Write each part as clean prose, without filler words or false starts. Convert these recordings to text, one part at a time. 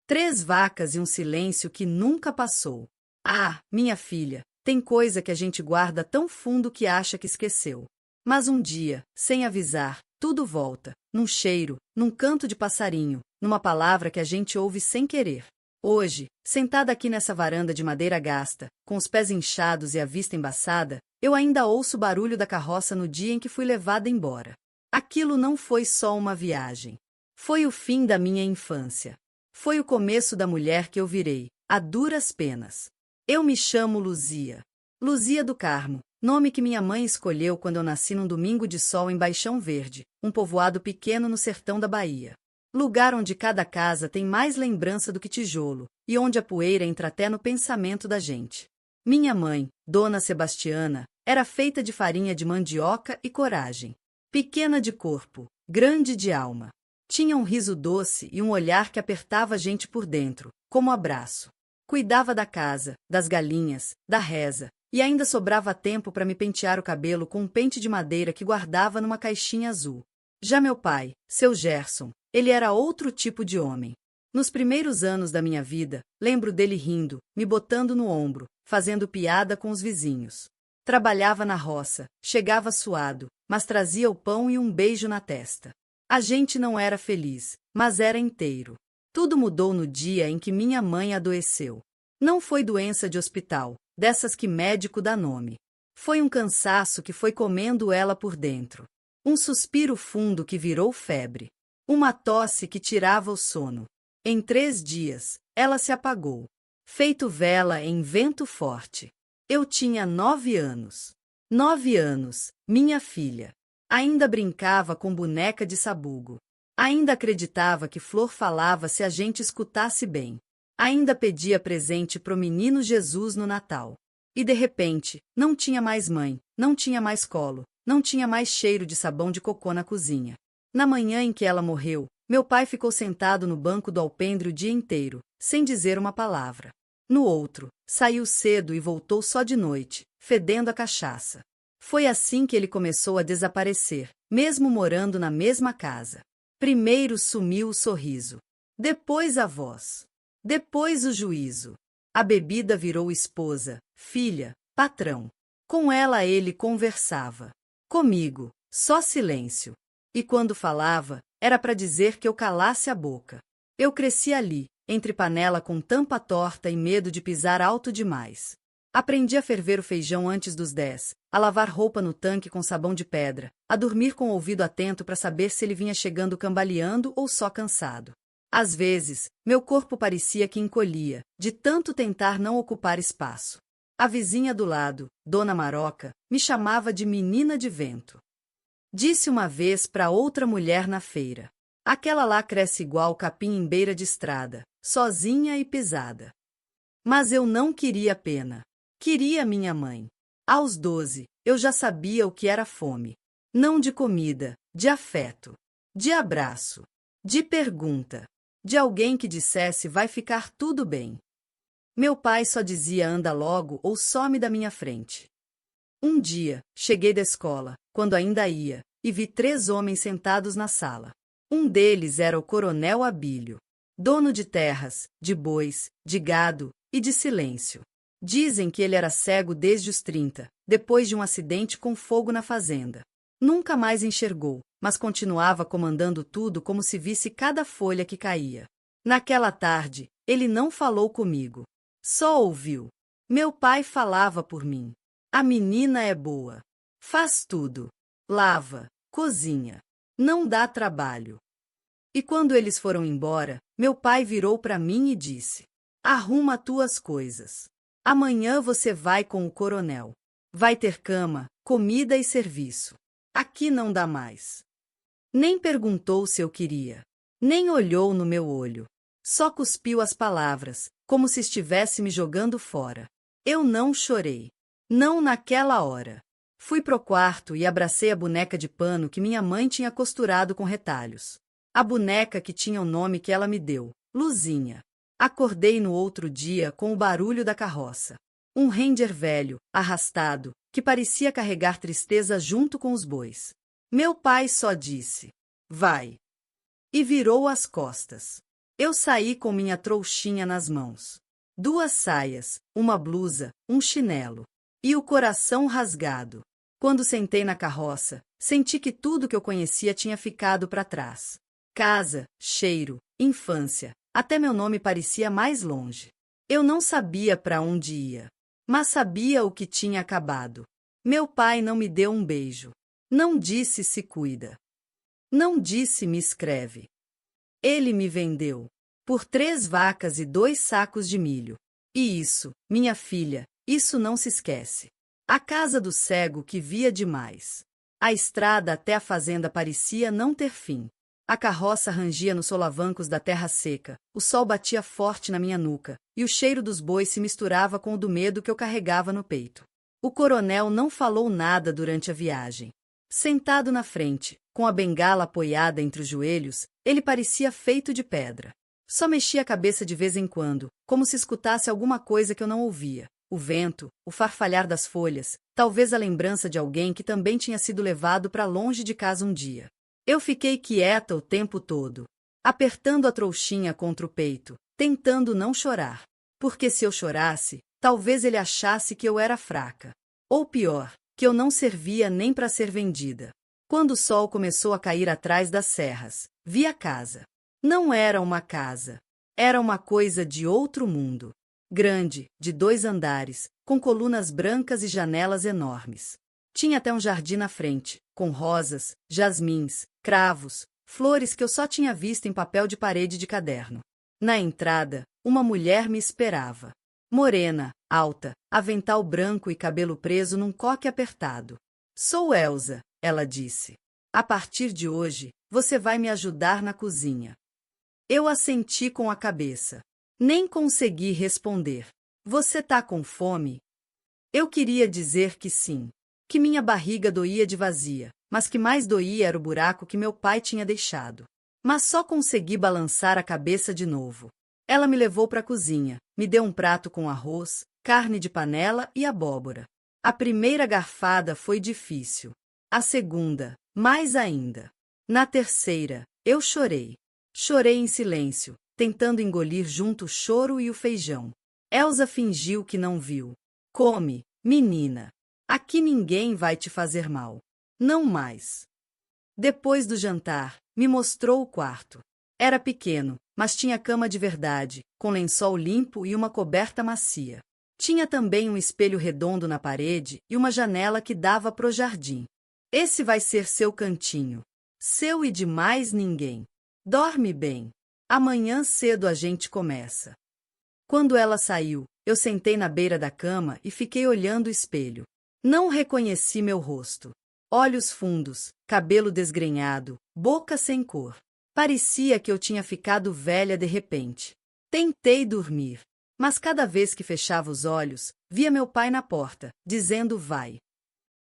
3 vacas e um silêncio que nunca passou. Ah, minha filha, tem coisa que a gente guarda tão fundo que acha que esqueceu. Mas um dia, sem avisar, tudo volta, num cheiro, num canto de passarinho, numa palavra que a gente ouve sem querer. Hoje, sentada aqui nessa varanda de madeira gasta, com os pés inchados e a vista embaçada, eu ainda ouço o barulho da carroça no dia em que fui levada embora. Aquilo não foi só uma viagem. Foi o fim da minha infância. Foi o começo da mulher que eu virei, a duras penas. Eu me chamo Luzia. Luzia do Carmo, nome que minha mãe escolheu quando eu nasci num domingo de sol em Baixão Verde, um povoado pequeno no sertão da Bahia. Lugar onde cada casa tem mais lembrança do que tijolo, e onde a poeira entra até no pensamento da gente. Minha mãe, Dona Sebastiana, era feita de farinha de mandioca e coragem. Pequena de corpo, grande de alma. Tinha um riso doce e um olhar que apertava a gente por dentro, como abraço. Cuidava da casa, das galinhas, da reza, e ainda sobrava tempo para me pentear o cabelo com um pente de madeira que guardava numa caixinha azul. Já meu pai, seu Gerson, ele era outro tipo de homem. Nos primeiros anos da minha vida, lembro dele rindo, me botando no ombro, fazendo piada com os vizinhos. Trabalhava na roça, chegava suado, mas trazia o pão e um beijo na testa. A gente não era feliz, mas era inteiro. Tudo mudou no dia em que minha mãe adoeceu. Não foi doença de hospital, dessas que médico dá nome. Foi um cansaço que foi comendo ela por dentro. Um suspiro fundo que virou febre. Uma tosse que tirava o sono. Em 3 dias, ela se apagou. Feito vela em vento forte. Eu tinha 9 anos. 9 anos, minha filha. Ainda brincava com boneca de sabugo. Ainda acreditava que flor falava se a gente escutasse bem. Ainda pedia presente pro menino Jesus no Natal. E de repente, não tinha mais mãe, não tinha mais colo, não tinha mais cheiro de sabão de cocô na cozinha. Na manhã em que ela morreu, meu pai ficou sentado no banco do alpendre o dia inteiro, sem dizer uma palavra. No outro, saiu cedo e voltou só de noite, fedendo a cachaça. Foi assim que ele começou a desaparecer, mesmo morando na mesma casa. Primeiro sumiu o sorriso. Depois a voz. Depois o juízo. A bebida virou esposa, filha, patrão. Com ela ele conversava. Comigo, só silêncio. E quando falava, era para dizer que eu calasse a boca. Eu cresci ali, entre panela com tampa torta e medo de pisar alto demais. Aprendi a ferver o feijão antes dos 10, a lavar roupa no tanque com sabão de pedra, a dormir com o ouvido atento para saber se ele vinha chegando cambaleando ou só cansado. Às vezes, meu corpo parecia que encolhia, de tanto tentar não ocupar espaço. A vizinha do lado, Dona Maroca, me chamava de menina de vento. Disse uma vez para outra mulher na feira: aquela lá cresce igual capim em beira de estrada, sozinha e pisada. Mas eu não queria pena. Queria minha mãe. Aos 12, eu já sabia o que era fome. Não de comida, de afeto, de abraço, de pergunta, de alguém que dissesse vai ficar tudo bem. Meu pai só dizia anda logo ou some da minha frente. Um dia, cheguei da escola, quando ainda ia, e vi 3 homens sentados na sala. Um deles era o Coronel Abílio, dono de terras, de bois, de gado e de silêncio. Dizem que ele era cego desde os 30, depois de um acidente com fogo na fazenda. Nunca mais enxergou, mas continuava comandando tudo como se visse cada folha que caía. Naquela tarde, ele não falou comigo. Só ouviu. Meu pai falava por mim. A menina é boa. Faz tudo. Lava, cozinha. Não dá trabalho. E quando eles foram embora, meu pai virou para mim e disse: arruma tuas coisas. Amanhã você vai com o coronel. Vai ter cama, comida e serviço. Aqui não dá mais. Nem perguntou se eu queria. Nem olhou no meu olho. Só cuspiu as palavras, como se estivesse me jogando fora. Eu não chorei. Não naquela hora. Fui pro quarto e abracei a boneca de pano que minha mãe tinha costurado com retalhos. A boneca que tinha o nome que ela me deu, Luzinha. Acordei no outro dia com o barulho da carroça. Um reindeer velho, arrastado, que parecia carregar tristeza junto com os bois. Meu pai só disse: vai. E virou as costas. Eu saí com minha trouxinha nas mãos. 2 saias, uma blusa, um chinelo. E o coração rasgado. Quando sentei na carroça, senti que tudo que eu conhecia tinha ficado para trás. Casa, cheiro, infância, até meu nome parecia mais longe. Eu não sabia para onde ia, mas sabia o que tinha acabado. Meu pai não me deu um beijo. Não disse se cuida. Não disse me escreve. Ele me vendeu por 3 vacas e 2 sacos de milho. E isso, minha filha, isso não se esquece. A casa do cego que via demais. A estrada até a fazenda parecia não ter fim. A carroça rangia nos solavancos da terra seca, o sol batia forte na minha nuca, e o cheiro dos bois se misturava com o do medo que eu carregava no peito. O coronel não falou nada durante a viagem. Sentado na frente, com a bengala apoiada entre os joelhos, ele parecia feito de pedra. Só mexia a cabeça de vez em quando, como se escutasse alguma coisa que eu não ouvia. O vento, o farfalhar das folhas, talvez a lembrança de alguém que também tinha sido levado para longe de casa um dia. Eu fiquei quieta o tempo todo, apertando a trouxinha contra o peito, tentando não chorar. Porque se eu chorasse, talvez ele achasse que eu era fraca. Ou pior, que eu não servia nem para ser vendida. Quando o sol começou a cair atrás das serras, vi a casa. Não era uma casa. Era uma coisa de outro mundo. Grande, de 2 andares, com colunas brancas e janelas enormes. Tinha até um jardim na frente, com rosas, jasmins, cravos, flores que eu só tinha visto em papel de parede de caderno. Na entrada, uma mulher me esperava. Morena, alta, avental branco e cabelo preso num coque apertado. Sou Elsa, ela disse. A partir de hoje, você vai me ajudar na cozinha. Eu assenti com a cabeça. Nem consegui responder. Você tá com fome? Eu queria dizer que sim. Que minha barriga doía de vazia, mas que mais doía era o buraco que meu pai tinha deixado. Mas só consegui balançar a cabeça de novo. Ela me levou para a cozinha, me deu um prato com arroz, carne de panela e abóbora. A primeira garfada foi difícil. A segunda, mais ainda. Na terceira, eu chorei. Chorei em silêncio, tentando engolir junto o choro e o feijão. Elsa fingiu que não viu. Come, menina. Aqui ninguém vai te fazer mal. Não mais. Depois do jantar, me mostrou o quarto. Era pequeno, mas tinha cama de verdade, com lençol limpo e uma coberta macia. Tinha também um espelho redondo na parede e uma janela que dava pro jardim. Esse vai ser seu cantinho. Seu e de mais ninguém. Dorme bem. Amanhã cedo a gente começa. Quando ela saiu, eu sentei na beira da cama e fiquei olhando o espelho. Não reconheci meu rosto. Olhos fundos, cabelo desgrenhado, boca sem cor. Parecia que eu tinha ficado velha de repente. Tentei dormir, mas cada vez que fechava os olhos, via meu pai na porta, dizendo vai.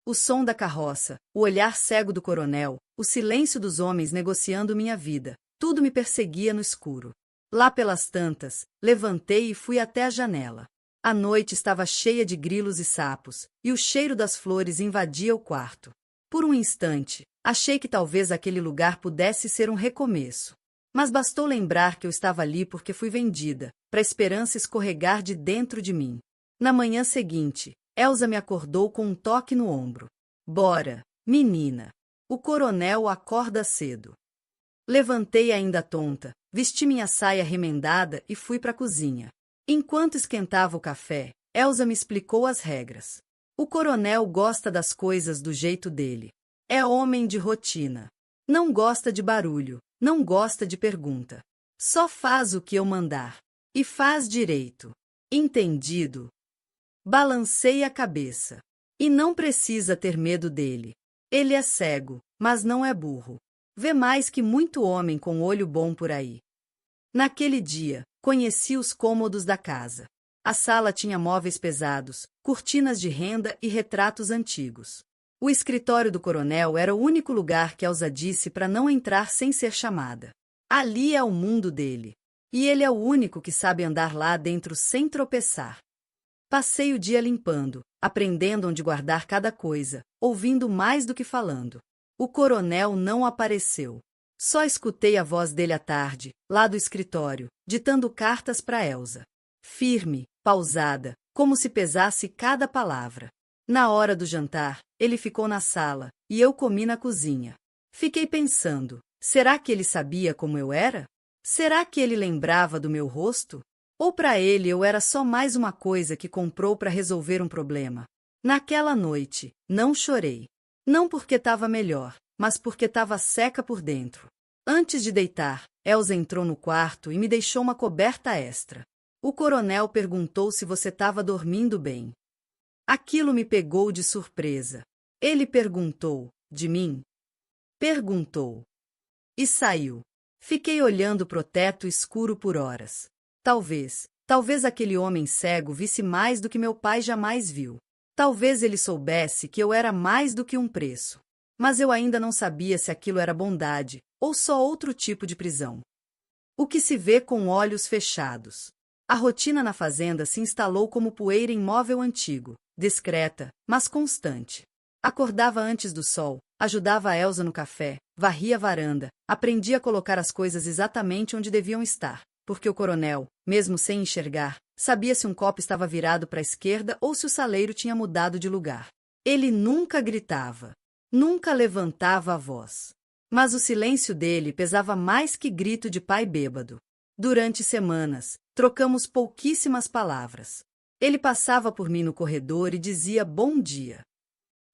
O som da carroça, o olhar cego do coronel, o silêncio dos homens negociando minha vida, tudo me perseguia no escuro. Lá pelas tantas, levantei e fui até a janela. A noite estava cheia de grilos e sapos, e o cheiro das flores invadia o quarto. Por um instante, achei que talvez aquele lugar pudesse ser um recomeço. Mas bastou lembrar que eu estava ali porque fui vendida, para a esperança escorregar de dentro de mim. Na manhã seguinte, Elsa me acordou com um toque no ombro. Bora, menina. O coronel acorda cedo. Levantei ainda tonta, vesti minha saia remendada e fui para a cozinha. Enquanto esquentava o café, Elsa me explicou as regras. O coronel gosta das coisas do jeito dele. É homem de rotina. Não gosta de barulho, não gosta de pergunta. Só faz o que eu mandar. E faz direito. Entendido? Balancei a cabeça. E não precisa ter medo dele. Ele é cego, mas não é burro. Vê mais que muito homem com olho bom por aí. Naquele dia, conheci os cômodos da casa. A sala tinha móveis pesados, cortinas de renda e retratos antigos. O escritório do coronel era o único lugar que Elsa disse para não entrar sem ser chamada. Ali é o mundo dele. E ele é o único que sabe andar lá dentro sem tropeçar. Passei o dia limpando, aprendendo onde guardar cada coisa, ouvindo mais do que falando. O coronel não apareceu. Só escutei a voz dele à tarde, lá do escritório, ditando cartas para Elsa. Firme, pausada, como se pesasse cada palavra. Na hora do jantar, ele ficou na sala, e eu comi na cozinha. Fiquei pensando, será que ele sabia como eu era? Será que ele lembrava do meu rosto? Ou para ele eu era só mais uma coisa que comprou para resolver um problema? Naquela noite, não chorei. Não porque estava melhor, mas porque estava seca por dentro. Antes de deitar, Elsa entrou no quarto e me deixou uma coberta extra. O coronel perguntou se você estava dormindo bem. Aquilo me pegou de surpresa. Ele perguntou, de mim? Perguntou. E saiu. Fiquei olhando pro teto escuro por horas. Talvez aquele homem cego visse mais do que meu pai jamais viu. Talvez ele soubesse que eu era mais do que um preço. Mas eu ainda não sabia se aquilo era bondade ou só outro tipo de prisão. O que se vê com olhos fechados. A rotina na fazenda se instalou como poeira em móvel antigo, discreta, mas constante. Acordava antes do sol, ajudava a Elsa no café, varria a varanda, aprendia a colocar as coisas exatamente onde deviam estar, porque o coronel, mesmo sem enxergar, sabia se um copo estava virado para a esquerda ou se o saleiro tinha mudado de lugar. Ele nunca gritava, nunca levantava a voz. Mas o silêncio dele pesava mais que grito de pai bêbado. Durante semanas, trocamos pouquíssimas palavras. Ele passava por mim no corredor e dizia bom dia.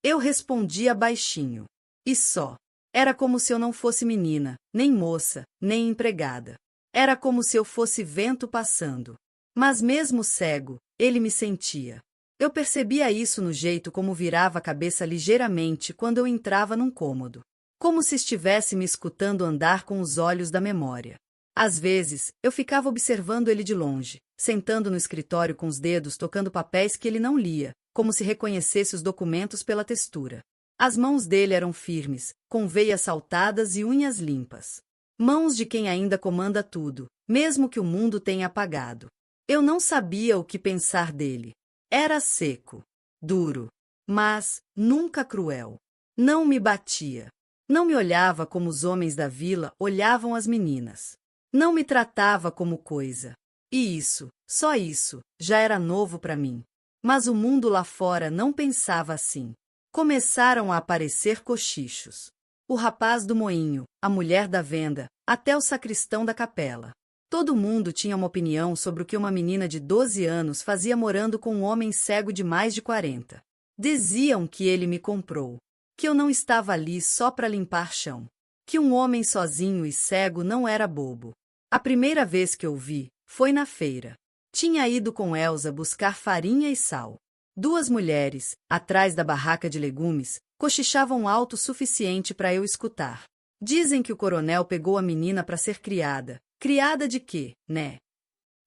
Eu respondia baixinho. E só. Era como se eu não fosse menina, nem moça, nem empregada. Era como se eu fosse vento passando. Mas mesmo cego, ele me sentia. Eu percebia isso no jeito como virava a cabeça ligeiramente quando eu entrava num cômodo. Como se estivesse me escutando andar com os olhos da memória. Às vezes, eu ficava observando ele de longe, sentando no escritório com os dedos tocando papéis que ele não lia, como se reconhecesse os documentos pela textura. As mãos dele eram firmes, com veias saltadas e unhas limpas. Mãos de quem ainda comanda tudo, mesmo que o mundo tenha apagado. Eu não sabia o que pensar dele. Era seco, duro, mas nunca cruel. Não me batia. Não me olhava como os homens da vila olhavam as meninas. Não me tratava como coisa. E isso, só isso, já era novo para mim. Mas o mundo lá fora não pensava assim. Começaram a aparecer cochichos. O rapaz do moinho, a mulher da venda, até o sacristão da capela. Todo mundo tinha uma opinião sobre o que uma menina de 12 anos fazia morando com um homem cego de mais de 40. Diziam que ele me comprou. Que eu não estava ali só para limpar chão. Que um homem sozinho e cego não era bobo. A primeira vez que eu vi, foi na feira. Tinha ido com Elsa buscar farinha e sal. Duas mulheres, atrás da barraca de legumes, cochichavam alto o suficiente para eu escutar. Dizem que o coronel pegou a menina para ser criada. Criada de quê, né?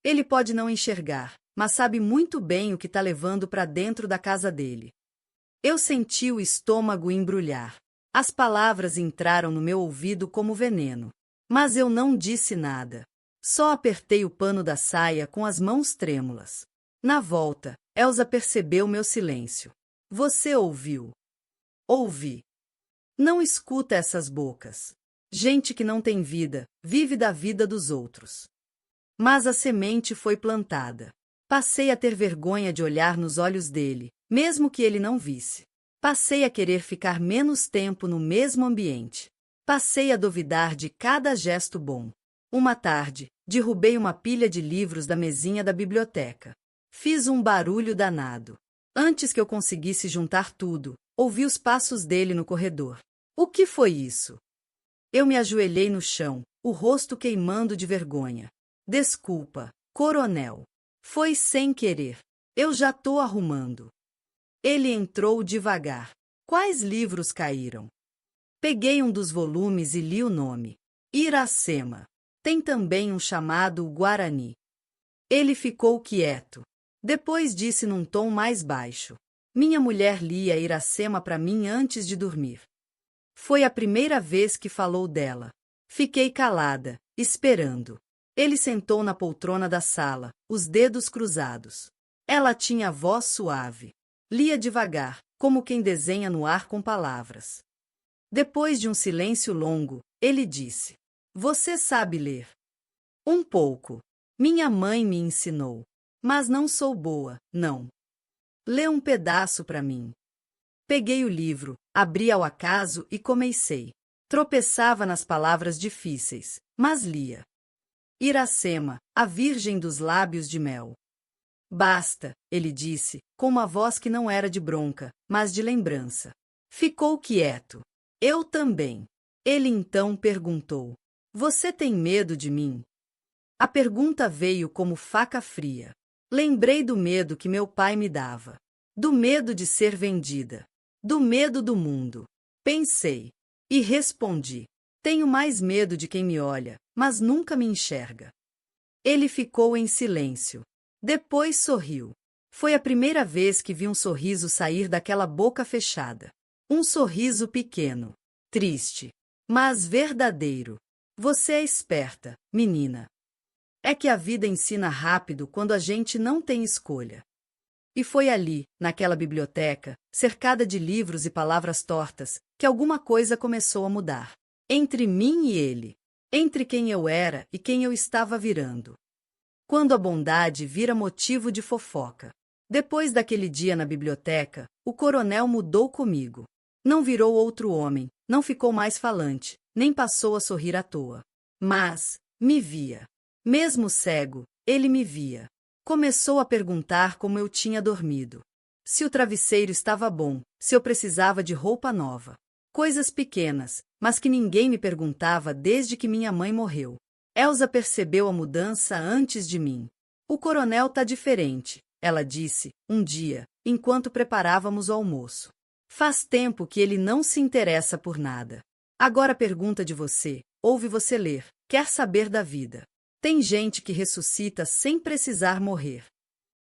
Ele pode não enxergar, mas sabe muito bem o que está levando para dentro da casa dele. Eu senti o estômago embrulhar. As palavras entraram no meu ouvido como veneno. Mas eu não disse nada. Só apertei o pano da saia com as mãos trêmulas. Na volta, Elsa percebeu meu silêncio. Você ouviu? Ouvi. Não escuta essas bocas. Gente que não tem vida, vive da vida dos outros. Mas a semente foi plantada. Passei a ter vergonha de olhar nos olhos dele, mesmo que ele não visse. Passei a querer ficar menos tempo no mesmo ambiente. Passei a duvidar de cada gesto bom. Uma tarde, derrubei uma pilha de livros da mesinha da biblioteca. Fiz um barulho danado. Antes que eu conseguisse juntar tudo, ouvi os passos dele no corredor. O que foi isso? Eu me ajoelhei no chão, o rosto queimando de vergonha. Desculpa, coronel. Foi sem querer. Eu já tô arrumando. Ele entrou devagar. Quais livros caíram? Peguei um dos volumes e li o nome. Iracema. Tem também um chamado Guarani. Ele ficou quieto. Depois disse num tom mais baixo. Minha mulher lia Iracema para mim antes de dormir. Foi a primeira vez que falou dela. Fiquei calada, esperando. Ele sentou na poltrona da sala, os dedos cruzados. Ela tinha voz suave. Lia devagar, como quem desenha no ar com palavras. Depois de um silêncio longo, ele disse: Você sabe ler? Um pouco. Minha mãe me ensinou. Mas não sou boa, não. Lê um pedaço para mim. Peguei o livro, abri ao acaso e comecei. Tropeçava nas palavras difíceis, mas lia. Iracema, a Virgem dos Lábios de Mel. Basta, ele disse, com uma voz que não era de bronca, mas de lembrança. Ficou quieto. Eu também. Ele então perguntou: Você tem medo de mim? A pergunta veio como faca fria. Lembrei do medo que meu pai me dava. Do medo de ser vendida. Do medo do mundo. Pensei. E respondi: Tenho mais medo de quem me olha, mas nunca me enxerga. Ele ficou em silêncio. Depois sorriu. Foi a primeira vez que vi um sorriso sair daquela boca fechada. Um sorriso pequeno, triste, mas verdadeiro. Você é esperta, menina. É que a vida ensina rápido quando a gente não tem escolha. E foi ali, naquela biblioteca, cercada de livros e palavras tortas, que alguma coisa começou a mudar. Entre mim e ele. Entre quem eu era e quem eu estava virando. Quando a bondade vira motivo de fofoca. Depois daquele dia na biblioteca, o coronel mudou comigo. Não virou outro homem, não ficou mais falante, nem passou a sorrir à toa. Mas me via. Mesmo cego, ele me via. Começou a perguntar como eu tinha dormido. Se o travesseiro estava bom, se eu precisava de roupa nova. Coisas pequenas, mas que ninguém me perguntava desde que minha mãe morreu. Elsa percebeu a mudança antes de mim. O coronel tá diferente, ela disse, um dia, enquanto preparávamos o almoço. Faz tempo que ele não se interessa por nada. Agora pergunta de você, ouve você ler, quer saber da vida. Tem gente que ressuscita sem precisar morrer.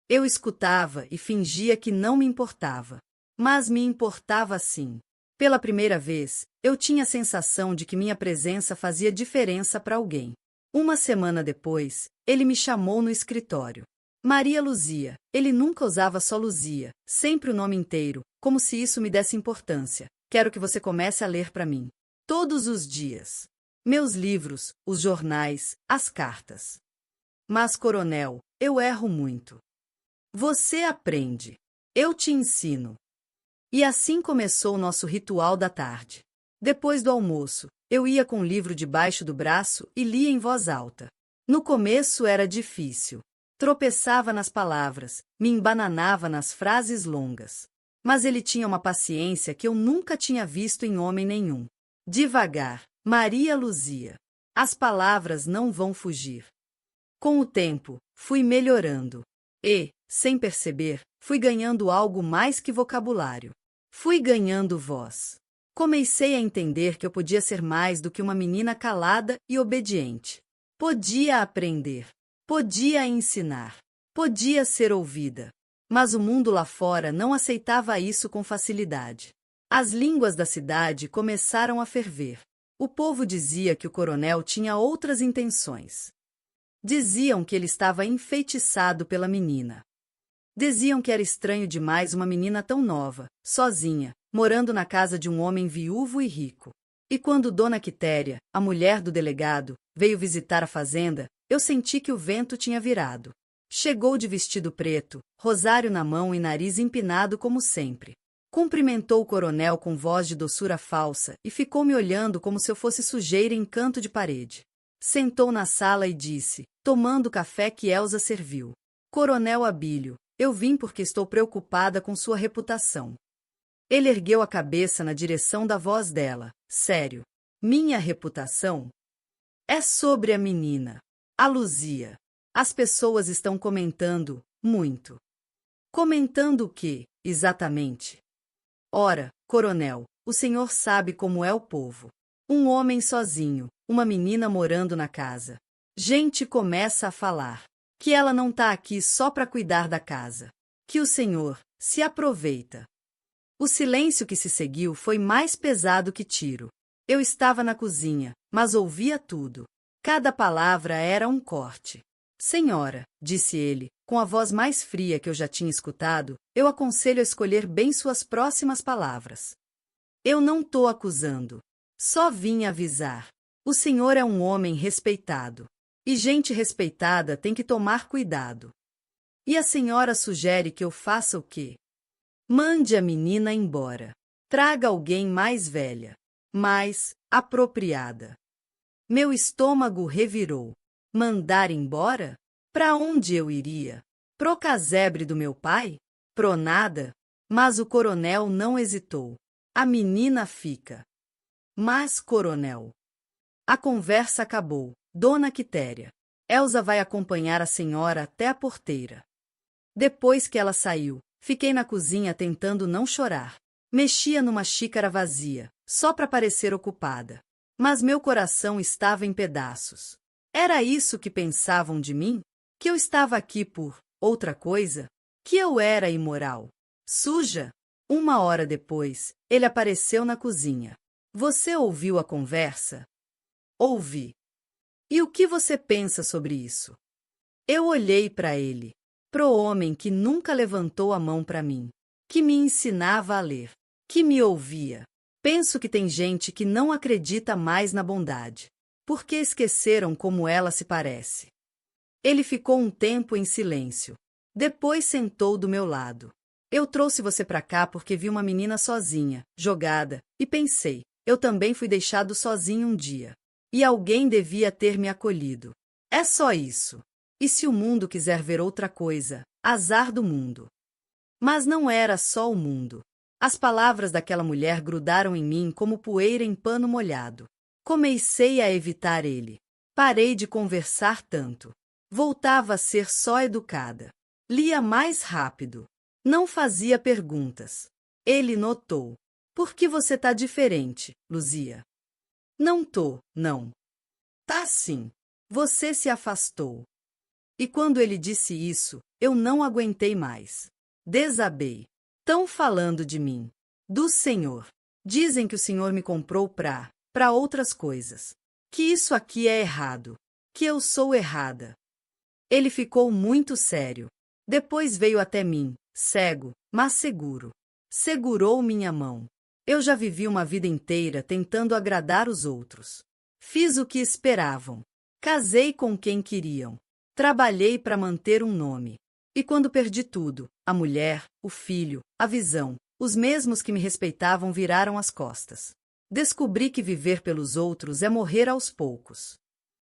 Eu escutava e fingia que não me importava. Mas me importava sim. Pela primeira vez, eu tinha a sensação de que minha presença fazia diferença para alguém. Uma semana depois, ele me chamou no escritório. Maria Luzia. Ele nunca usava só Luzia, sempre o nome inteiro, como se isso me desse importância. Quero que você comece a ler para mim. Todos os dias. Meus livros, os jornais, as cartas. Mas, coronel, eu erro muito. Você aprende. Eu te ensino. E assim começou o nosso ritual da tarde. Depois do almoço, eu ia com o livro debaixo do braço e lia em voz alta. No começo era difícil. Tropeçava nas palavras, me embananava nas frases longas. Mas ele tinha uma paciência que eu nunca tinha visto em homem nenhum. Devagar, Maria Luzia. As palavras não vão fugir. Com o tempo, fui melhorando. E, sem perceber, fui ganhando algo mais que vocabulário. Fui ganhando voz. Comecei a entender que eu podia ser mais do que uma menina calada e obediente. Podia aprender. Podia ensinar. Podia ser ouvida. Mas o mundo lá fora não aceitava isso com facilidade. As línguas da cidade começaram a ferver. O povo dizia que o coronel tinha outras intenções. Diziam que ele estava enfeitiçado pela menina. Diziam que era estranho demais uma menina tão nova, sozinha, morando na casa de um homem viúvo e rico. E quando Dona Quitéria, a mulher do delegado, veio visitar a fazenda, eu senti que o vento tinha virado. Chegou de vestido preto, rosário na mão e nariz empinado como sempre. Cumprimentou o coronel com voz de doçura falsa e ficou me olhando como se eu fosse sujeira em canto de parede. Sentou na sala e disse, tomando o café que Elsa serviu: Coronel Abílio, eu vim porque estou preocupada com sua reputação. Ele ergueu a cabeça na direção da voz dela. Sério? Minha reputação? É sobre a menina. A Luzia. As pessoas estão comentando, muito. Comentando o quê, exatamente? Ora, coronel, o senhor sabe como é o povo. Um homem sozinho, uma menina morando na casa. Gente começa a falar que ela não tá aqui só para cuidar da casa. Que o senhor se aproveita. O silêncio que se seguiu foi mais pesado que tiro. Eu estava na cozinha, mas ouvia tudo. Cada palavra era um corte. Senhora, disse ele, com a voz mais fria que eu já tinha escutado, eu aconselho a escolher bem suas próximas palavras. Eu não tô acusando. Só vim avisar. O senhor é um homem respeitado. E gente respeitada tem que tomar cuidado. E a senhora sugere que eu faça o quê? Mande a menina embora. Traga alguém mais velha, mais apropriada. Meu estômago revirou. Mandar embora? Pra onde eu iria? Pro casebre do meu pai? Pro nada? Mas o coronel não hesitou. A menina fica. Mas, coronel. A conversa acabou. Dona Quitéria. Elsa vai acompanhar a senhora até a porteira. Depois que ela saiu, fiquei na cozinha tentando não chorar. Mexia numa xícara vazia, só para parecer ocupada. Mas meu coração estava em pedaços. Era isso que pensavam de mim? Que eu estava aqui por outra coisa? Que eu era imoral? Suja? 1 hora depois, ele apareceu na cozinha. Você ouviu a conversa? Ouvi. E o que você pensa sobre isso? Eu olhei para ele, pro homem que nunca levantou a mão para mim, que me ensinava a ler, que me ouvia. Penso que tem gente que não acredita mais na bondade, porque esqueceram como ela se parece. Ele ficou um tempo em silêncio. Depois sentou do meu lado. Eu trouxe você para cá porque vi uma menina sozinha, jogada, e pensei, eu também fui deixado sozinho um dia. E alguém devia ter me acolhido. É só isso. E se o mundo quiser ver outra coisa, azar do mundo. Mas não era só o mundo. As palavras daquela mulher grudaram em mim como poeira em pano molhado. Comecei a evitar ele. Parei de conversar tanto. Voltava a ser só educada. Lia mais rápido. Não fazia perguntas. Ele notou. Por que você tá diferente, Luzia? Não tô, não. Tá sim. Você se afastou. E quando ele disse isso, eu não aguentei mais. Desabei. Tão falando de mim. Do senhor. Dizem que o senhor me comprou pra outras coisas. Que isso aqui é errado. Que eu sou errada. Ele ficou muito sério. Depois veio até mim, cego, mas seguro. Segurou minha mão. Eu já vivi uma vida inteira tentando agradar os outros. Fiz o que esperavam. Casei com quem queriam. Trabalhei para manter um nome. E quando perdi tudo, a mulher, o filho, a visão, os mesmos que me respeitavam viraram as costas. Descobri que viver pelos outros é morrer aos poucos.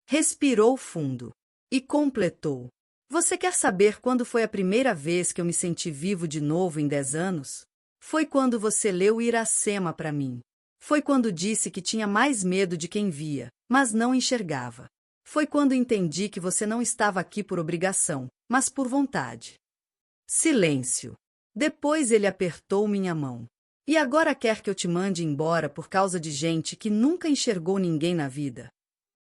Respirou fundo. E completou. Você quer saber quando foi a primeira vez que eu me senti vivo de novo em 10 anos? Foi quando você leu Iracema para mim. Foi quando disse que tinha mais medo de quem via, mas não enxergava. Foi quando entendi que você não estava aqui por obrigação, mas por vontade. Silêncio. Depois ele apertou minha mão. E agora quer que eu te mande embora por causa de gente que nunca enxergou ninguém na vida?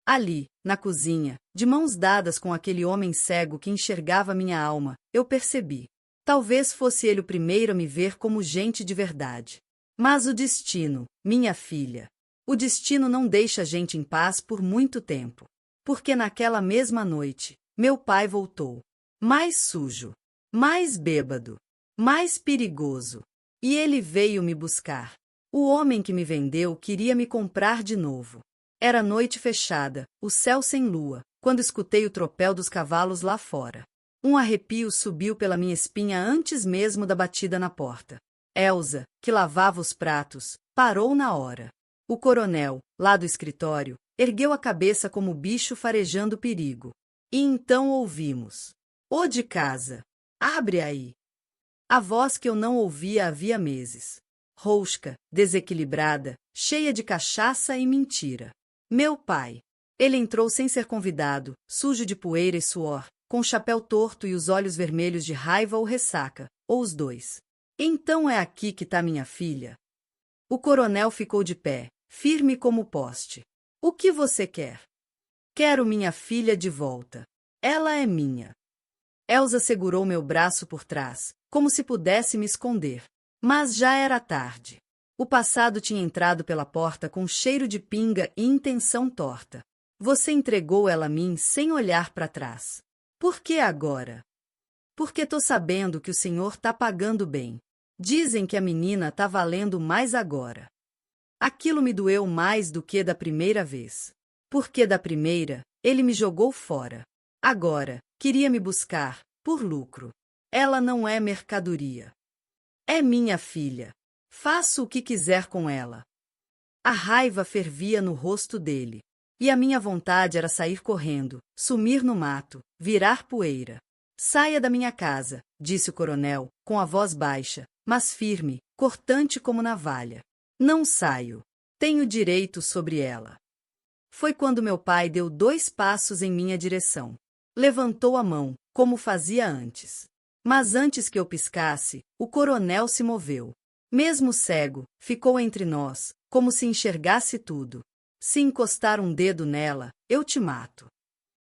Ali, na cozinha, de mãos dadas com aquele homem cego que enxergava minha alma, eu percebi. Talvez fosse ele o primeiro a me ver como gente de verdade. Mas o destino, minha filha, o destino não deixa a gente em paz por muito tempo. Porque naquela mesma noite, meu pai voltou. Mais sujo, mais bêbado, mais perigoso. E ele veio me buscar. O homem que me vendeu queria me comprar de novo. Era noite fechada, o céu sem lua, quando escutei o tropel dos cavalos lá fora. Um arrepio subiu pela minha espinha antes mesmo da batida na porta. Elsa, que lavava os pratos, parou na hora. O coronel, lá do escritório, ergueu a cabeça como bicho farejando perigo. E então ouvimos. Ô de casa! Abre aí! A voz que eu não ouvia havia meses. Rouca, desequilibrada, cheia de cachaça e mentira. Meu pai. Ele entrou sem ser convidado, sujo de poeira e suor, com o chapéu torto e os olhos vermelhos de raiva ou ressaca, ou os dois. Então é aqui que tá minha filha? O coronel ficou de pé, firme como poste. O que você quer? Quero minha filha de volta. Ela é minha. Elsa segurou meu braço por trás, como se pudesse me esconder. Mas já era tarde. O passado tinha entrado pela porta com cheiro de pinga e intenção torta. Você entregou ela a mim sem olhar para trás. Por que agora? Porque tô sabendo que o senhor tá pagando bem. Dizem que a menina tá valendo mais agora. Aquilo me doeu mais do que da primeira vez. Porque da primeira, ele me jogou fora. Agora, queria me buscar, por lucro. Ela não é mercadoria. É minha filha. Faço o que quiser com ela. A raiva fervia no rosto dele. E a minha vontade era sair correndo, sumir no mato, virar poeira. Saia da minha casa, disse o coronel, com a voz baixa, mas firme, cortante como navalha. Não saio. Tenho direito sobre ela. Foi quando meu pai deu 2 passos em minha direção. Levantou a mão, como fazia antes. Mas antes que eu piscasse, o coronel se moveu. Mesmo cego, ficou entre nós, como se enxergasse tudo. Se encostar um dedo nela, eu te mato.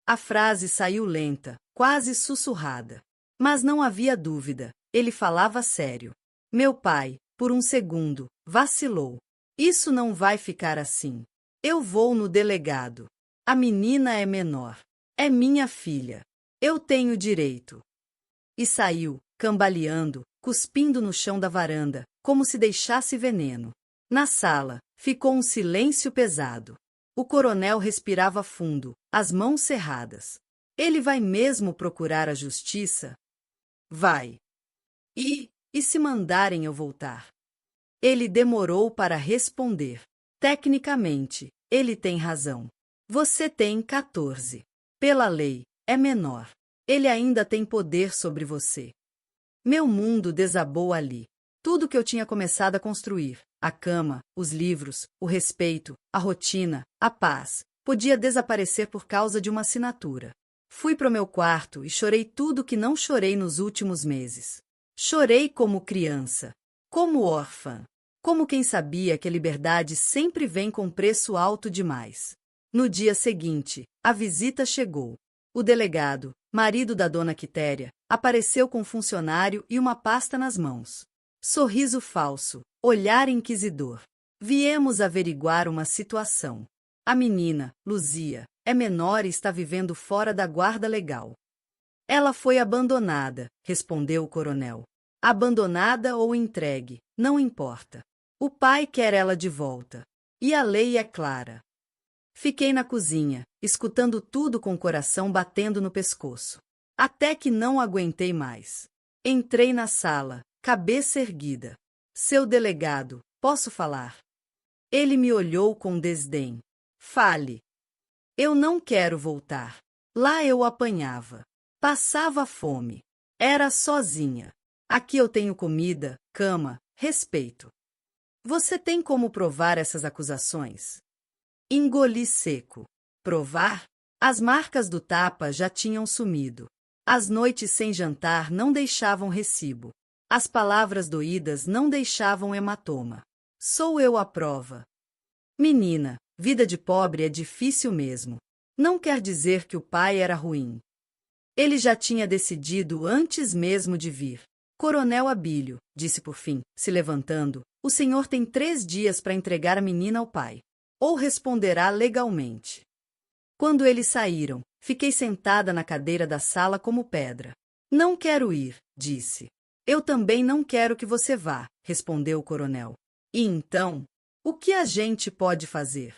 A frase saiu lenta, quase sussurrada. Mas não havia dúvida, ele falava sério. Meu pai, por um segundo, vacilou. Isso não vai ficar assim. Eu vou no delegado. A menina é menor. É minha filha. Eu tenho direito. E saiu, cambaleando, cuspindo no chão da varanda, como se deixasse veneno. Na sala, ficou um silêncio pesado. O coronel respirava fundo, as mãos cerradas. Ele vai mesmo procurar a justiça? Vai. E se mandarem eu voltar? Ele demorou para responder. Tecnicamente, ele tem razão. Você tem 14. Pela lei, é menor. Ele ainda tem poder sobre você. Meu mundo desabou ali. Tudo que eu tinha começado a construir, a cama, os livros, o respeito, a rotina, a paz, podia desaparecer por causa de uma assinatura. Fui para o meu quarto e chorei tudo que não chorei nos últimos meses. Chorei como criança, como órfã, como quem sabia que a liberdade sempre vem com preço alto demais. No dia seguinte, a visita chegou. O delegado, marido da dona Quitéria, apareceu com um funcionário e uma pasta nas mãos. Sorriso falso, olhar inquisidor. Viemos averiguar uma situação. A menina, Luzia, é menor e está vivendo fora da guarda legal. Ela foi abandonada, respondeu o coronel. Abandonada ou entregue, não importa. O pai quer ela de volta. E a lei é clara. Fiquei na cozinha, escutando tudo com o coração batendo no pescoço. Até que não aguentei mais. Entrei na sala, cabeça erguida. Seu delegado, posso falar? Ele me olhou com desdém. Fale. Eu não quero voltar. Lá eu apanhava. Passava fome. Era sozinha. Aqui eu tenho comida, cama, respeito. Você tem como provar essas acusações? Engoli seco. Provar? As marcas do tapa já tinham sumido. As noites sem jantar não deixavam recibo. As palavras doídas não deixavam hematoma. Sou eu a prova. Menina, vida de pobre é difícil mesmo. Não quer dizer que o pai era ruim. Ele já tinha decidido antes mesmo de vir. Coronel Abílio, disse por fim, se levantando, o senhor tem 3 dias para entregar a menina ao pai. Ou responderá legalmente. Quando eles saíram, fiquei sentada na cadeira da sala como pedra. Não quero ir, disse. Eu também não quero que você vá, respondeu o coronel. E então, o que a gente pode fazer?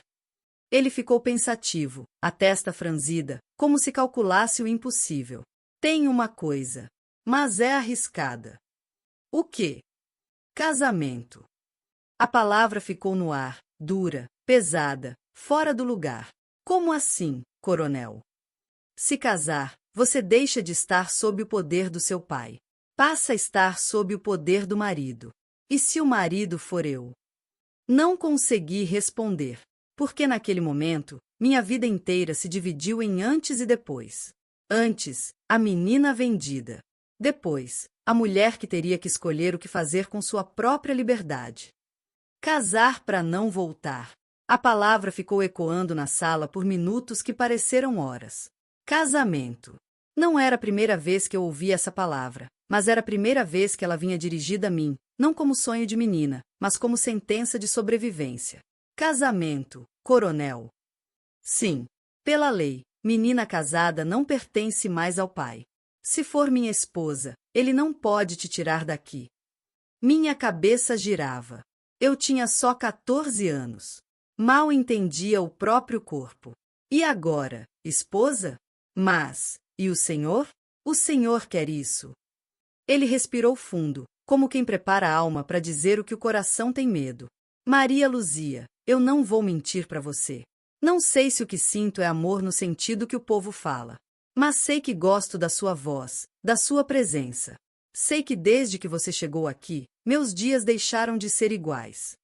Ele ficou pensativo, a testa franzida, como se calculasse o impossível. Tem uma coisa, mas é arriscada. O quê? Casamento. A palavra ficou no ar, dura, pesada, fora do lugar. Como assim, coronel? Se casar, você deixa de estar sob o poder do seu pai. Passa a estar sob o poder do marido. E se o marido for eu? Não consegui responder, porque naquele momento, minha vida inteira se dividiu em antes e depois. Antes, a menina vendida. Depois, a mulher que teria que escolher o que fazer com sua própria liberdade. Casar para não voltar. A palavra ficou ecoando na sala por minutos que pareceram horas. Casamento. Não era a primeira vez que eu ouvia essa palavra, mas era a primeira vez que ela vinha dirigida a mim, não como sonho de menina, mas como sentença de sobrevivência. Casamento, coronel. Sim, pela lei, menina casada não pertence mais ao pai. Se for minha esposa, ele não pode te tirar daqui. Minha cabeça girava. Eu tinha só 14 anos. Mal entendia o próprio corpo. E agora, esposa? Mas, e o senhor? O senhor quer isso? Ele respirou fundo, como quem prepara a alma para dizer o que o coração tem medo. Maria Luzia, eu não vou mentir para você. Não sei se o que sinto é amor no sentido que o povo fala. Mas sei que gosto da sua voz, da sua presença. Sei que desde que você chegou aqui, meus dias deixaram de ser iguais.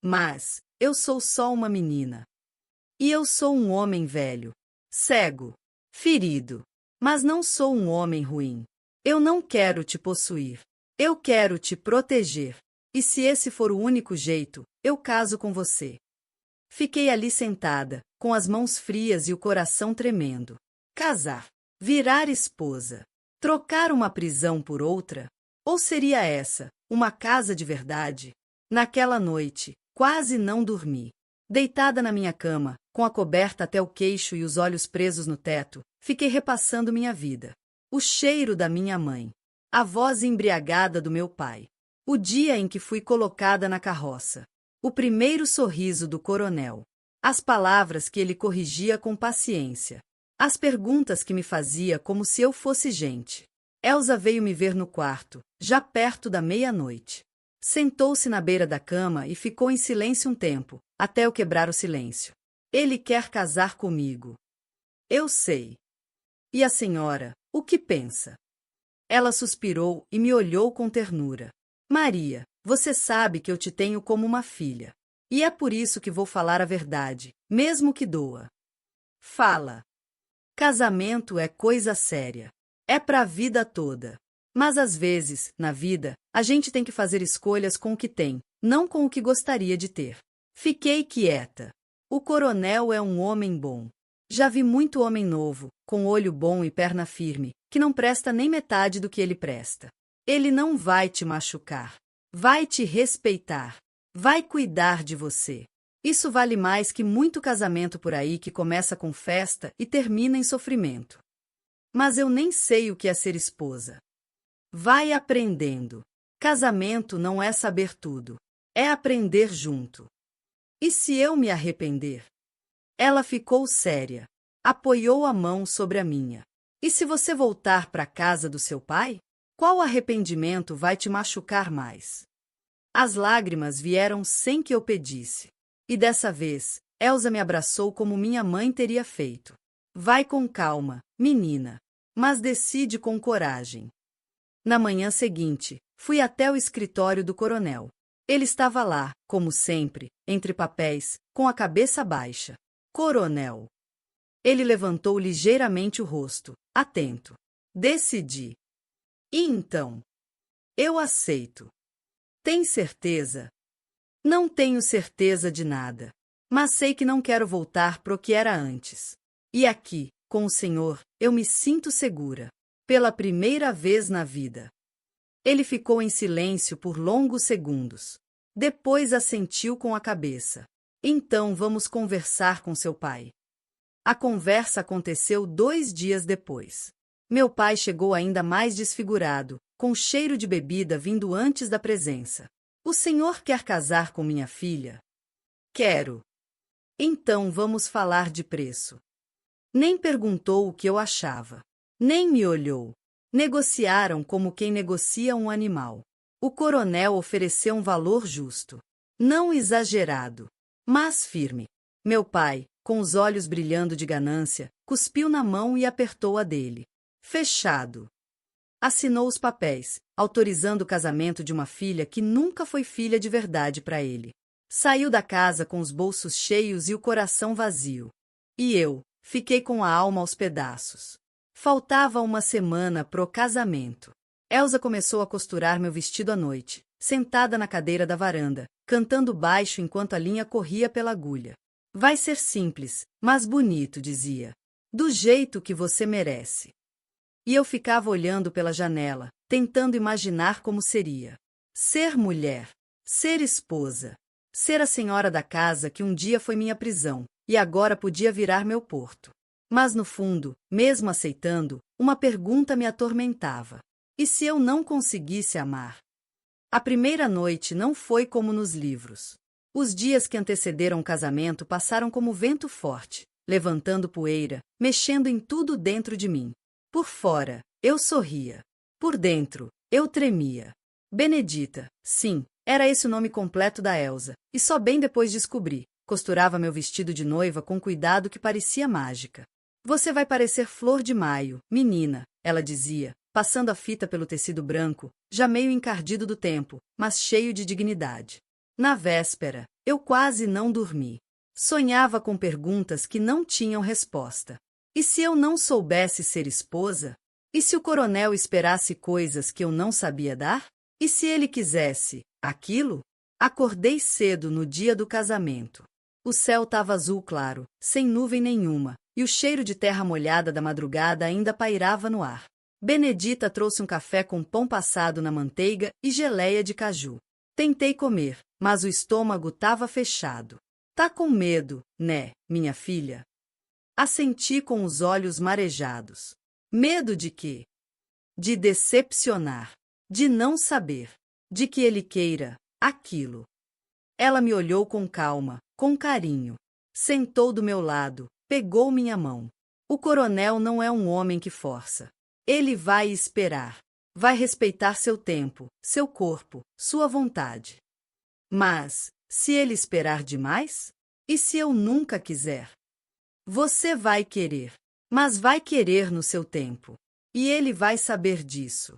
Mas, eu sou só uma menina. E eu sou um homem velho, cego, ferido. Mas não sou um homem ruim. Eu não quero te possuir. Eu quero te proteger. E se esse for o único jeito, eu caso com você. Fiquei ali sentada, com as mãos frias e o coração tremendo. Casar. Virar esposa. Trocar uma prisão por outra? Ou seria essa, uma casa de verdade? Naquela noite, quase não dormi. Deitada na minha cama, com a coberta até o queixo e os olhos presos no teto, fiquei repassando minha vida. O cheiro da minha mãe. A voz embriagada do meu pai. O dia em que fui colocada na carroça. O primeiro sorriso do coronel. As palavras que ele corrigia com paciência. As perguntas que me fazia como se eu fosse gente. Elsa veio me ver no quarto, já perto da meia-noite. Sentou-se na beira da cama e ficou em silêncio um tempo, até eu quebrar o silêncio. Ele quer casar comigo. Eu sei. E a senhora, o que pensa? Ela suspirou e me olhou com ternura. Maria, você sabe que eu te tenho como uma filha. E é por isso que vou falar a verdade, mesmo que doa. Fala. Casamento é coisa séria. É para a vida toda. Mas às vezes, na vida, a gente tem que fazer escolhas com o que tem, não com o que gostaria de ter. Fiquei quieta. O coronel é um homem bom. Já vi muito homem novo, com olho bom e perna firme, que não presta nem metade do que ele presta. Ele não vai te machucar. Vai te respeitar. Vai cuidar de você. Isso vale mais que muito casamento por aí que começa com festa e termina em sofrimento. Mas eu nem sei o que é ser esposa. Vai aprendendo. Casamento não é saber tudo. É aprender junto. E se eu me arrepender? Ela ficou séria. Apoiou a mão sobre a minha. E se você voltar para a casa do seu pai? Qual arrependimento vai te machucar mais? As lágrimas vieram sem que eu pedisse. E dessa vez, Elsa me abraçou como minha mãe teria feito. Vai com calma, menina. Mas decide com coragem. Na manhã seguinte, fui até o escritório do coronel. Ele estava lá, como sempre, entre papéis, com a cabeça baixa. Coronel. Ele levantou ligeiramente o rosto, atento. Decidi. E então? Eu aceito. Tem certeza? Não tenho certeza de nada. Mas sei que não quero voltar pro que era antes. E aqui, com o senhor, eu me sinto segura. Pela primeira vez na vida. Ele ficou em silêncio por longos segundos. Depois assentiu com a cabeça. Então vamos conversar com seu pai. A conversa aconteceu 2 dias depois. Meu pai chegou ainda mais desfigurado, com cheiro de bebida vindo antes da presença. O senhor quer casar com minha filha? Quero. Então vamos falar de preço. Nem perguntou o que eu achava. Nem me olhou. Negociaram como quem negocia um animal. O coronel ofereceu um valor justo. Não exagerado, mas firme. Meu pai, com os olhos brilhando de ganância, cuspiu na mão e apertou a dele. Fechado. Assinou os papéis, autorizando o casamento de uma filha que nunca foi filha de verdade para ele. Saiu da casa com os bolsos cheios e o coração vazio. E eu, fiquei com a alma aos pedaços. Faltava uma semana pro casamento. Elsa começou a costurar meu vestido à noite, sentada na cadeira da varanda, cantando baixo enquanto a linha corria pela agulha. Vai ser simples, mas bonito, dizia. Do jeito que você merece. E eu ficava olhando pela janela, tentando imaginar como seria. Ser mulher. Ser esposa. Ser a senhora da casa que um dia foi minha prisão, e agora podia virar meu porto. Mas no fundo, mesmo aceitando, uma pergunta me atormentava. E se eu não conseguisse amar? A primeira noite não foi como nos livros. Os dias que antecederam o casamento passaram como vento forte, levantando poeira, mexendo em tudo dentro de mim. Por fora, eu sorria. Por dentro, eu tremia. Benedita, sim, era esse o nome completo da Elsa, e só bem depois descobri. Costurava meu vestido de noiva com cuidado que parecia mágica. Você vai parecer flor de maio, menina, ela dizia, passando a fita pelo tecido branco, já meio encardido do tempo, mas cheio de dignidade. Na véspera, eu quase não dormi. Sonhava com perguntas que não tinham resposta. E se eu não soubesse ser esposa? E se o coronel esperasse coisas que eu não sabia dar? E se ele quisesse aquilo? Acordei cedo no dia do casamento. O céu estava azul claro, sem nuvem nenhuma, e o cheiro de terra molhada da madrugada ainda pairava no ar. Benedita trouxe um café com pão passado na manteiga e geleia de caju. Tentei comer, mas o estômago estava fechado. Tá com medo, né, minha filha? Assenti com os olhos marejados. Medo de quê? De decepcionar. De não saber. De que ele queira aquilo. Ela me olhou com calma, com carinho. Sentou do meu lado, pegou minha mão. O coronel não é um homem que força. Ele vai esperar. Vai respeitar seu tempo, seu corpo, sua vontade. Mas, se ele esperar demais? E se eu nunca quiser? Você vai querer, mas vai querer no seu tempo. E ele vai saber disso.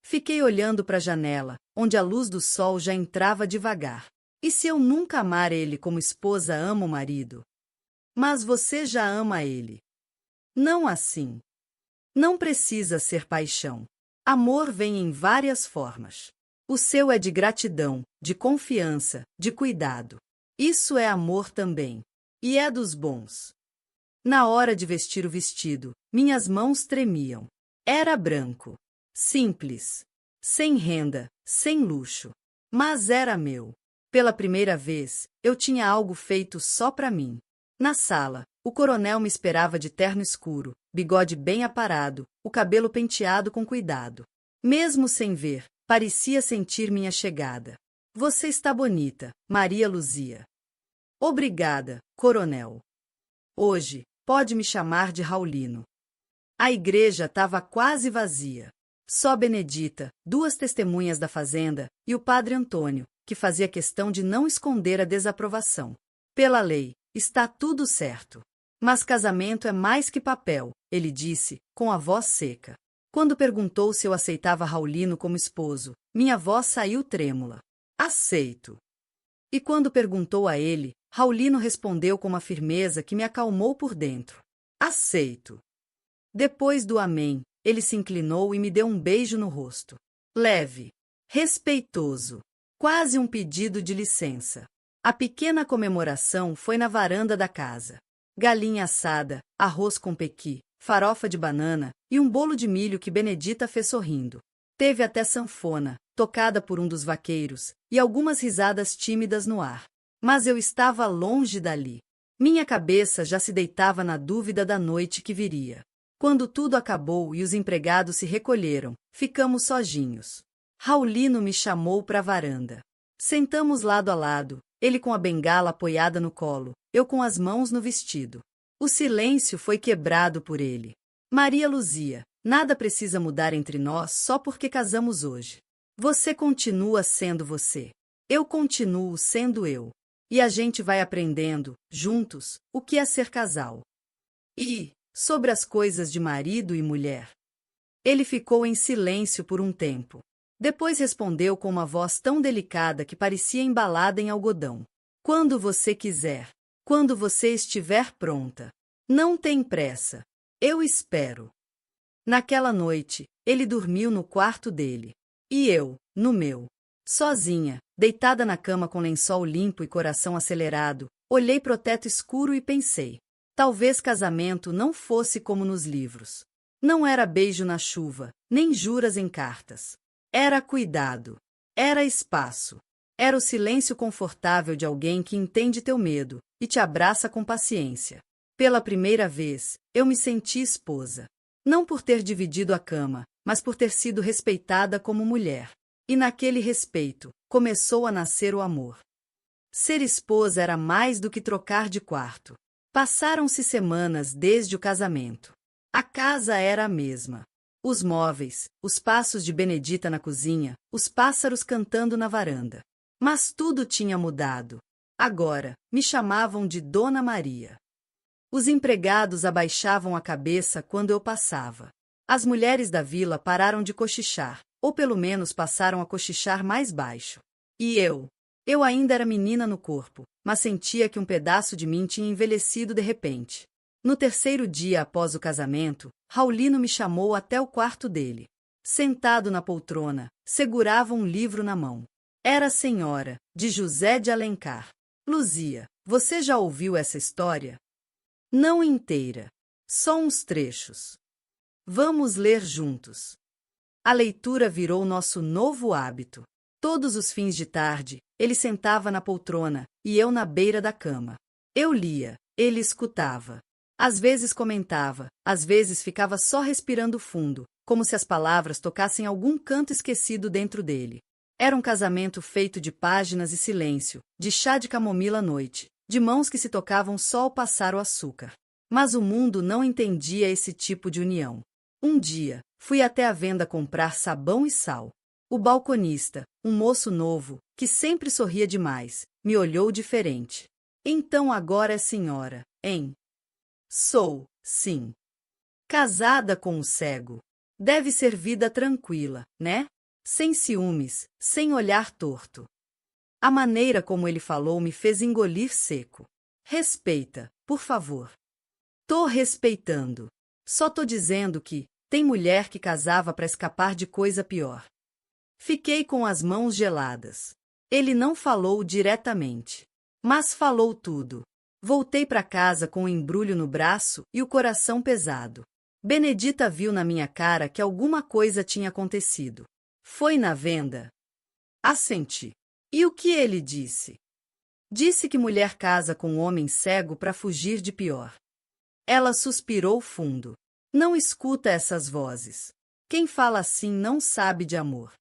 Fiquei olhando para a janela, onde a luz do sol já entrava devagar. E se eu nunca amar ele como esposa ama o marido? Mas você já ama ele. Não assim. Não precisa ser paixão. Amor vem em várias formas. O seu é de gratidão, de confiança, de cuidado. Isso é amor também. E é dos bons. Na hora de vestir o vestido, minhas mãos tremiam. Era branco. Simples. Sem renda, sem luxo. Mas era meu. Pela primeira vez, eu tinha algo feito só para mim. Na sala, o coronel me esperava de terno escuro, bigode bem aparado, o cabelo penteado com cuidado. Mesmo sem ver, parecia sentir minha chegada. Você está bonita, Maria Luzia. Obrigada, coronel. Hoje, pode me chamar de Raulino. A igreja estava quase vazia. Só Benedita, duas testemunhas da fazenda, e o padre Antônio, que fazia questão de não esconder a desaprovação. Pela lei, está tudo certo. Mas casamento é mais que papel, ele disse, com a voz seca. Quando perguntou se eu aceitava Raulino como esposo, minha voz saiu trêmula. Aceito. E quando perguntou a ele, Raulino respondeu com uma firmeza que me acalmou por dentro. Aceito. Depois do amém, ele se inclinou e me deu um beijo no rosto. Leve. Respeitoso. Quase um pedido de licença. A pequena comemoração foi na varanda da casa. Galinha assada, arroz com pequi, farofa de banana e um bolo de milho que Benedita fez sorrindo. Teve até sanfona, tocada por um dos vaqueiros, e algumas risadas tímidas no ar. Mas eu estava longe dali. Minha cabeça já se deitava na dúvida da noite que viria. Quando tudo acabou e os empregados se recolheram, ficamos sozinhos. Raulino me chamou para a varanda. Sentamos lado a lado, ele com a bengala apoiada no colo, eu com as mãos no vestido. O silêncio foi quebrado por ele. Maria Luzia, nada precisa mudar entre nós só porque casamos hoje. Você continua sendo você. Eu continuo sendo eu. E a gente vai aprendendo, juntos, o que é ser casal. E, sobre as coisas de marido e mulher. Ele ficou em silêncio por um tempo. Depois respondeu com uma voz tão delicada que parecia embalada em algodão. Quando você quiser. Quando você estiver pronta. Não tem pressa. Eu espero. Naquela noite, ele dormiu no quarto dele. E eu, no meu. Sozinha, deitada na cama com lençol limpo e coração acelerado, olhei pro teto escuro e pensei. Talvez casamento não fosse como nos livros. Não era beijo na chuva, nem juras em cartas. Era cuidado. Era espaço. Era o silêncio confortável de alguém que entende teu medo e te abraça com paciência. Pela primeira vez, eu me senti esposa. Não por ter dividido a cama, mas por ter sido respeitada como mulher. E naquele respeito, começou a nascer o amor. Ser esposa era mais do que trocar de quarto. Passaram-se semanas desde o casamento. A casa era a mesma. Os móveis, os passos de Benedita na cozinha, os pássaros cantando na varanda. Mas tudo tinha mudado. Agora, me chamavam de Dona Maria. Os empregados abaixavam a cabeça quando eu passava. As mulheres da vila pararam de cochichar, ou pelo menos passaram a cochichar mais baixo. E eu? Eu ainda era menina no corpo, mas sentia que um pedaço de mim tinha envelhecido de repente. No terceiro dia após o casamento, Raulino me chamou até o quarto dele. Sentado na poltrona, segurava um livro na mão. Era a Senhora, de José de Alencar. Luzia, você já ouviu essa história? Não inteira. Só uns trechos. Vamos ler juntos. A leitura virou nosso novo hábito. Todos os fins de tarde, ele sentava na poltrona e eu na beira da cama. Eu lia, ele escutava. Às vezes comentava, às vezes ficava só respirando fundo, como se as palavras tocassem algum canto esquecido dentro dele. Era um casamento feito de páginas e silêncio, de chá de camomila à noite, de mãos que se tocavam só ao passar o açúcar. Mas o mundo não entendia esse tipo de união. Um dia, fui até a venda comprar sabão e sal. O balconista, um moço novo, que sempre sorria demais, me olhou diferente. Então agora é senhora, hein? Sou, sim. Casada com um cego. Deve ser vida tranquila, né? Sem ciúmes, sem olhar torto. A maneira como ele falou me fez engolir seco. Respeita, por favor. Tô respeitando. Só tô dizendo que tem mulher que casava para escapar de coisa pior. Fiquei com as mãos geladas. Ele não falou diretamente, mas falou tudo. Voltei para casa com um embrulho no braço e o coração pesado. Benedita viu na minha cara que alguma coisa tinha acontecido. Foi na venda? Assenti. E o que ele disse? Disse que mulher casa com homem cego para fugir de pior. Ela suspirou fundo. Não escuta essas vozes. Quem fala assim não sabe de amor.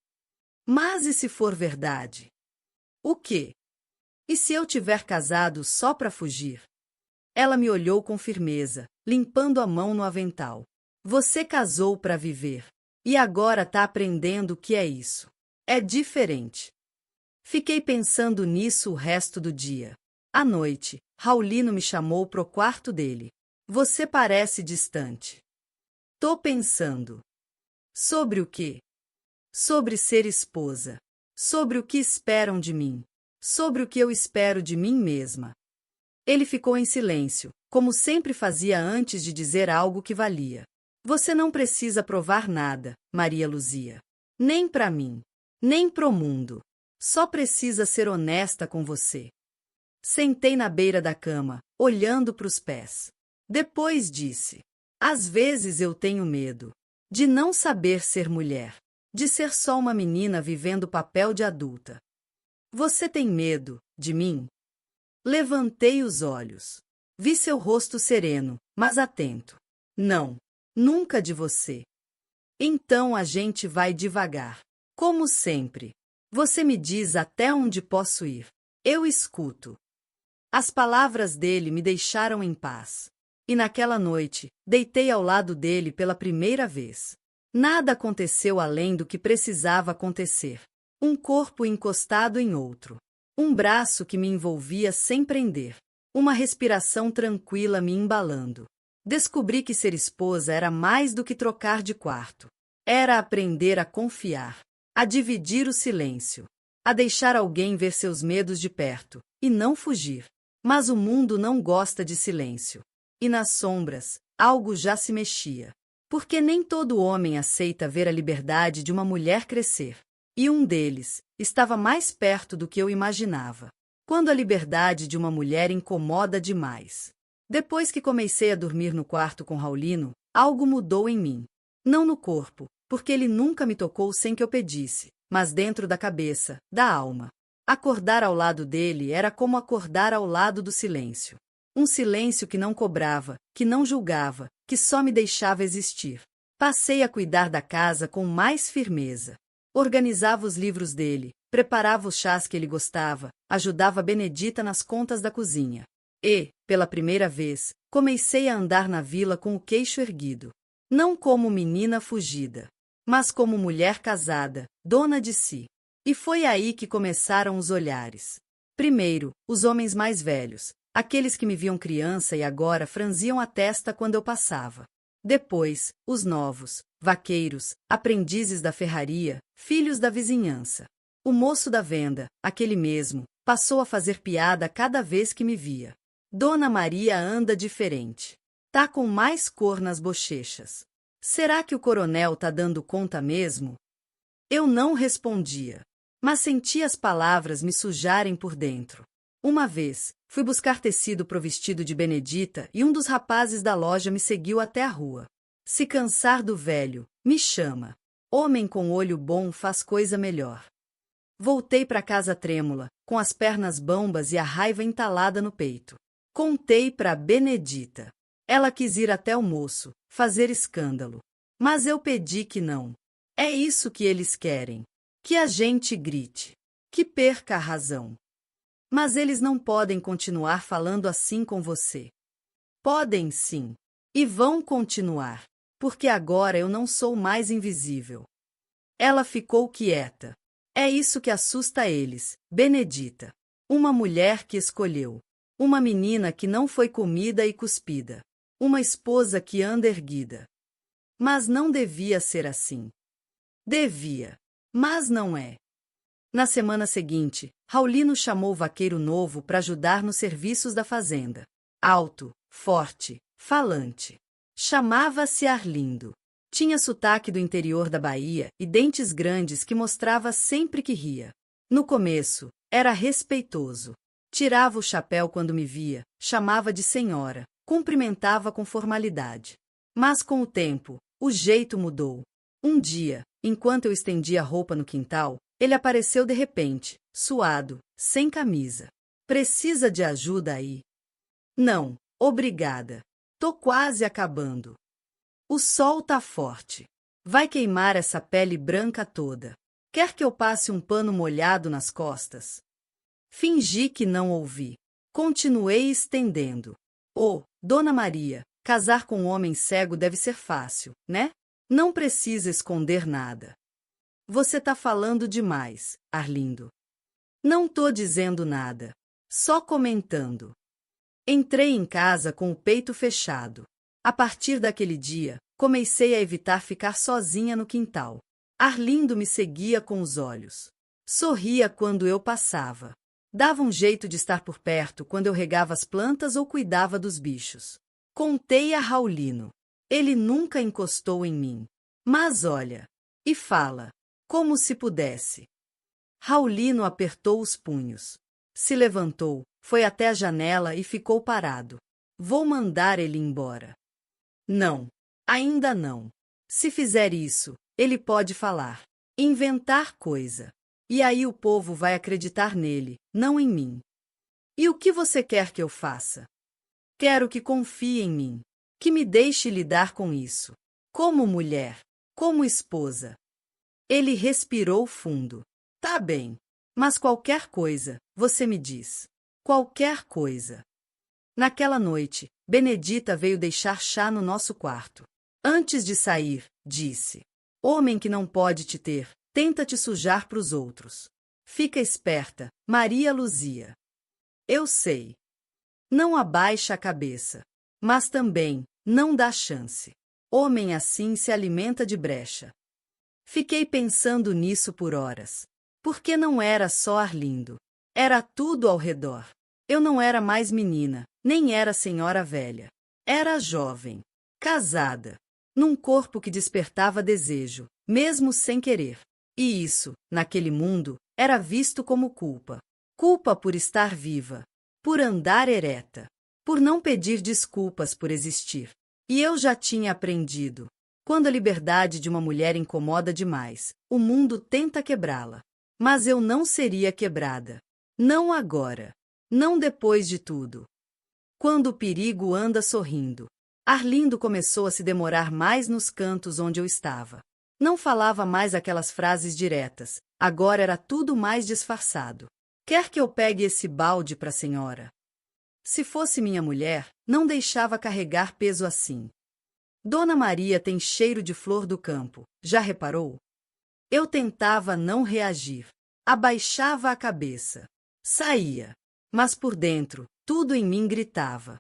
Mas e se for verdade? O quê? E se eu tiver casado só para fugir? Ela me olhou com firmeza, limpando a mão no avental. Você casou para viver. E agora tá aprendendo o que é isso. É diferente. Fiquei pensando nisso o resto do dia. À noite, Raulino me chamou pro quarto dele. Você parece distante. Tô pensando. Sobre o quê? Sobre ser esposa. Sobre o que esperam de mim. Sobre o que eu espero de mim mesma. Ele ficou em silêncio, como sempre fazia antes de dizer algo que valia. Você não precisa provar nada, Maria Luzia. Nem para mim, nem pro mundo. Só precisa ser honesta com você. Sentei na beira da cama, olhando para os pés. Depois disse: às vezes eu tenho medo de não saber ser mulher, de ser só uma menina vivendo o papel de adulta. Você tem medo de mim? Levantei os olhos. Vi seu rosto sereno, mas atento. Não, nunca de você. Então a gente vai devagar. Como sempre. Você me diz até onde posso ir. Eu escuto. As palavras dele me deixaram em paz. E naquela noite, deitei ao lado dele pela primeira vez. Nada aconteceu além do que precisava acontecer. Um corpo encostado em outro. Um braço que me envolvia sem prender. Uma respiração tranquila me embalando. Descobri que ser esposa era mais do que trocar de quarto. Era aprender a confiar, a dividir o silêncio, a deixar alguém ver seus medos de perto, e não fugir. Mas o mundo não gosta de silêncio. E nas sombras, algo já se mexia. Porque nem todo homem aceita ver a liberdade de uma mulher crescer. E um deles estava mais perto do que eu imaginava. Quando a liberdade de uma mulher incomoda demais. Depois que comecei a dormir no quarto com Raulino, algo mudou em mim. Não no corpo, porque ele nunca me tocou sem que eu pedisse, mas dentro da cabeça, da alma. Acordar ao lado dele era como acordar ao lado do silêncio. Um silêncio que não cobrava, que não julgava, que só me deixava existir. Passei a cuidar da casa com mais firmeza. Organizava os livros dele, preparava os chás que ele gostava, ajudava Benedita nas contas da cozinha. E, pela primeira vez, comecei a andar na vila com o queixo erguido. Não como menina fugida, mas como mulher casada, dona de si. E foi aí que começaram os olhares. Primeiro, os homens mais velhos, aqueles que me viam criança e agora franziam a testa quando eu passava. Depois, os novos, vaqueiros, aprendizes da ferraria, filhos da vizinhança. O moço da venda, aquele mesmo, passou a fazer piada cada vez que me via. Dona Maria anda diferente. Tá com mais cor nas bochechas. Será que o coronel tá dando conta mesmo? Eu não respondia, mas sentia as palavras me sujarem por dentro. Uma vez, fui buscar tecido pro vestido de Benedita e um dos rapazes da loja me seguiu até a rua. Se cansar do velho, me chama. Homem com olho bom faz coisa melhor. Voltei para casa trêmula, com as pernas bambas e a raiva entalada no peito. Contei para Benedita. Ela quis ir até o moço, fazer escândalo. Mas eu pedi que não. É isso que eles querem. Que a gente grite. Que perca a razão. Mas eles não podem continuar falando assim com você. Podem sim. E vão continuar. Porque agora eu não sou mais invisível. Ela ficou quieta. É isso que assusta eles, Benedita. Uma mulher que escolheu. Uma menina que não foi comida e cuspida. Uma esposa que anda erguida. Mas não devia ser assim. Devia. Mas não é. Na semana seguinte, Raulino chamou o vaqueiro novo para ajudar nos serviços da fazenda. Alto, forte, falante. Chamava-se Arlindo. Tinha sotaque do interior da Bahia e dentes grandes que mostrava sempre que ria. No começo, era respeitoso. Tirava o chapéu quando me via, chamava de senhora, cumprimentava com formalidade. Mas com o tempo, o jeito mudou. Um dia, enquanto eu estendia a roupa no quintal, ele apareceu de repente, suado, sem camisa. Precisa de ajuda aí? Não, obrigada. Tô quase acabando. O sol tá forte. Vai queimar essa pele branca toda. Quer que eu passe um pano molhado nas costas? Fingi que não ouvi. Continuei estendendo. Oh, Dona Maria, casar com um homem cego deve ser fácil, né? Não precisa esconder nada. Você tá falando demais, Arlindo. Não tô dizendo nada. Só comentando. Entrei em casa com o peito fechado. A partir daquele dia, comecei a evitar ficar sozinha no quintal. Arlindo me seguia com os olhos. Sorria quando eu passava. Dava um jeito de estar por perto quando eu regava as plantas ou cuidava dos bichos. Contei a Raulino. Ele nunca encostou em mim. Mas olha. E fala. Como se pudesse. Raulino apertou os punhos. Se levantou, foi até a janela e ficou parado. Vou mandar ele embora. Não. Ainda não. Se fizer isso, ele pode falar. Inventar coisa. E aí o povo vai acreditar nele, não em mim. E o que você quer que eu faça? Quero que confie em mim. Que me deixe lidar com isso. Como mulher. Como esposa. Ele respirou fundo. Tá bem. Mas qualquer coisa, você me diz. Qualquer coisa. Naquela noite, Benedita veio deixar chá no nosso quarto. Antes de sair, disse: Homem que não pode te ter, tenta te sujar pros outros. Fica esperta, Maria Luzia. Eu sei. Não abaixa a cabeça. Mas também, não dá chance. Homem assim se alimenta de brecha. Fiquei pensando nisso por horas. Porque não era só Arlindo. Era tudo ao redor. Eu não era mais menina, nem era senhora velha. Era jovem, casada, num corpo que despertava desejo, mesmo sem querer. E isso, naquele mundo, era visto como culpa. Culpa por estar viva, por andar ereta, por não pedir desculpas por existir. E eu já tinha aprendido. Quando a liberdade de uma mulher incomoda demais, o mundo tenta quebrá-la. Mas eu não seria quebrada. Não agora. Não depois de tudo. Quando o perigo anda sorrindo. Arlindo começou a se demorar mais nos cantos onde eu estava. Não falava mais aquelas frases diretas, agora era tudo mais disfarçado. Quer que eu pegue esse balde para a senhora? Se fosse minha mulher, não deixava carregar peso assim. Dona Maria tem cheiro de flor do campo, já reparou? Eu tentava não reagir. Abaixava a cabeça. Saía. Mas por dentro, tudo em mim gritava: